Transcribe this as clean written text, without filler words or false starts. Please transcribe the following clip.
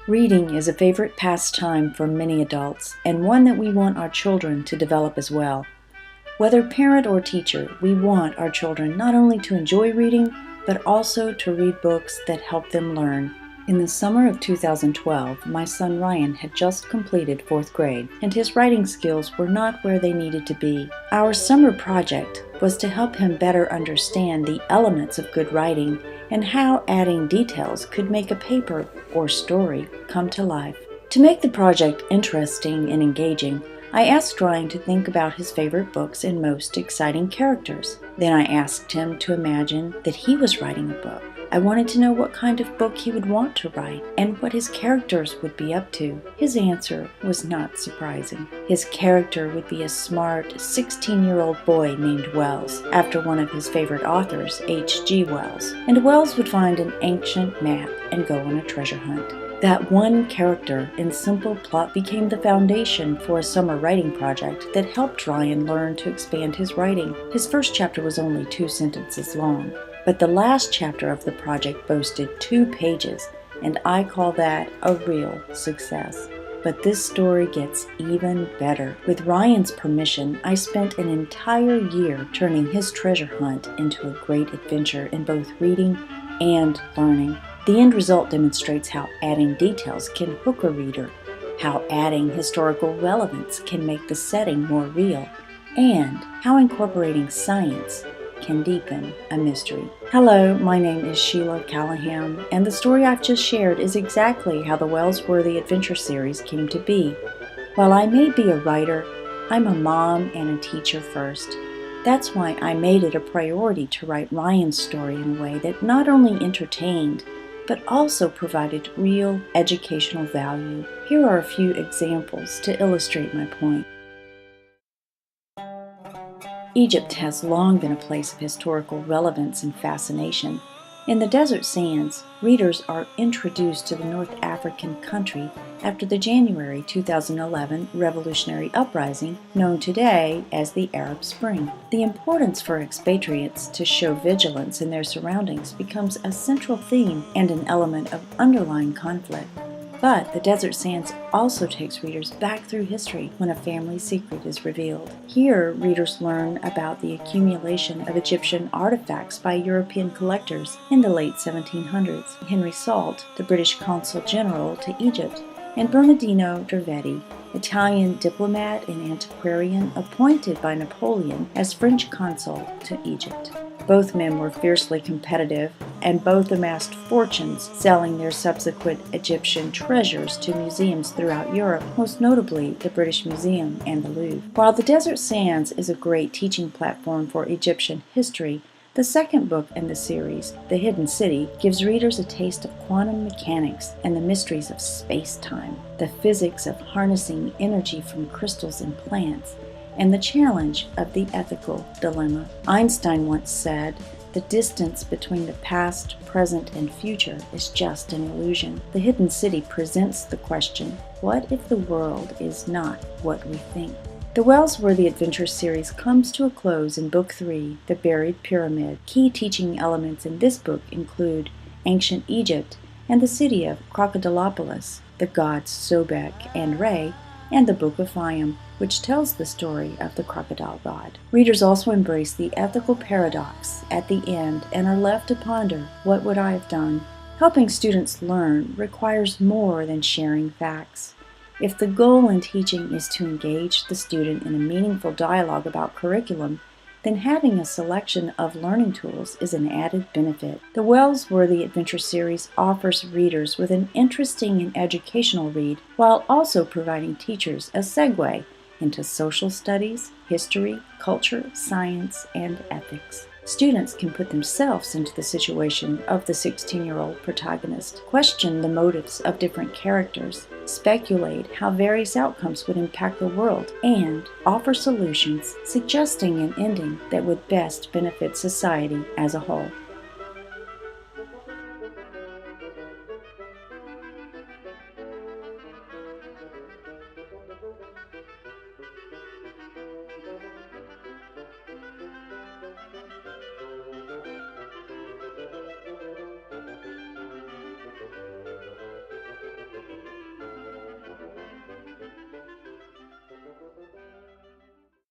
Reading is a favorite pastime for many adults, and one that we want our children to develop as well. Whether parent or teacher, we want our children not only to enjoy reading, but also to read books that help them learn. In the summer of 2012, my son Ryan had just completed 4th grade, and his writing skills were not where they needed to be. Our summer project was to help him better understand the elements of good writing and how adding details could make a paper or story come to life. To make the project interesting and engaging, I asked Ryan to think about his favorite books and most exciting characters. Then I asked him to imagine that he was writing a book. I wanted to know what kind of book he would want to write and what his characters would be up to. His answer was not surprising. His character would be a smart 16-year-old boy named Wells, after one of his favorite authors, H.G. Wells. And Wells would find an ancient map and go on a treasure hunt. That one character and simple plot became the foundation for a summer writing project that helped Ryan learn to expand his writing. His first chapter was only 2 sentences long, but the last chapter of the project boasted 2 pages, and I call that a real success. But this story gets even better. With Ryan's permission, I spent an entire year turning his treasure hunt into a great adventure in both reading and learning. The end result demonstrates how adding details can hook a reader, how adding historical relevance can make the setting more real, and how incorporating science can deepen a mystery. Hello, my name is Sheila Callaham, and the story I've just shared is exactly how the Wellsworthy Adventure series came to be. While I may be a writer, I'm a mom and a teacher first. That's why I made it a priority to write Ryan's story in a way that not only entertained, but also provided real educational value. Here are a few examples to illustrate my point. Egypt has long been a place of historical relevance and fascination. In the Desert Sands, readers are introduced to the North African country after the January 2011 revolutionary uprising, known today as the Arab Spring. The importance for expatriates to show vigilance in their surroundings becomes a central theme and an element of underlying conflict. But the Desert Sands also takes readers back through history when a family secret is revealed. Here, readers learn about the accumulation of Egyptian artifacts by European collectors in the late 1700s. Henry Salt, the British consul general to Egypt, and Bernardino Dervetti, Italian diplomat and antiquarian appointed by Napoleon as French consul to Egypt. Both men were fiercely competitive, and both amassed fortunes selling their subsequent Egyptian treasures to museums throughout Europe, most notably the British Museum and the Louvre. While the Desert Sands is a great teaching platform for Egyptian history, the second book in the series, The Hidden City, gives readers a taste of quantum mechanics and the mysteries of space-time, the physics of harnessing energy from crystals and plants, and the challenge of the ethical dilemma. Einstein once said, "The distance between the past, present, and future is just an illusion." The Hidden City presents the question, what if the world is not what we think? The Wellsworthy Adventure series comes to a close in Book 3, The Buried Pyramid. Key teaching elements in this book include ancient Egypt and the city of Crocodilopolis, the gods Sobek and Re, and the Book of Fayum, which tells the story of the crocodile god. Readers also embrace the ethical paradox at the end and are left to ponder, what would I have done? Helping students learn requires more than sharing facts. If the goal in teaching is to engage the student in a meaningful dialogue about curriculum, then having a selection of learning tools is an added benefit. The Wellsworthy Adventure series offers readers with an interesting and educational read, while also providing teachers a segue into social studies, history, culture, science, and ethics. Students can put themselves into the situation of the 16-year-old protagonist, question the motives of different characters, speculate how various outcomes would impact the world, and offer solutions suggesting an ending that would best benefit society as a whole.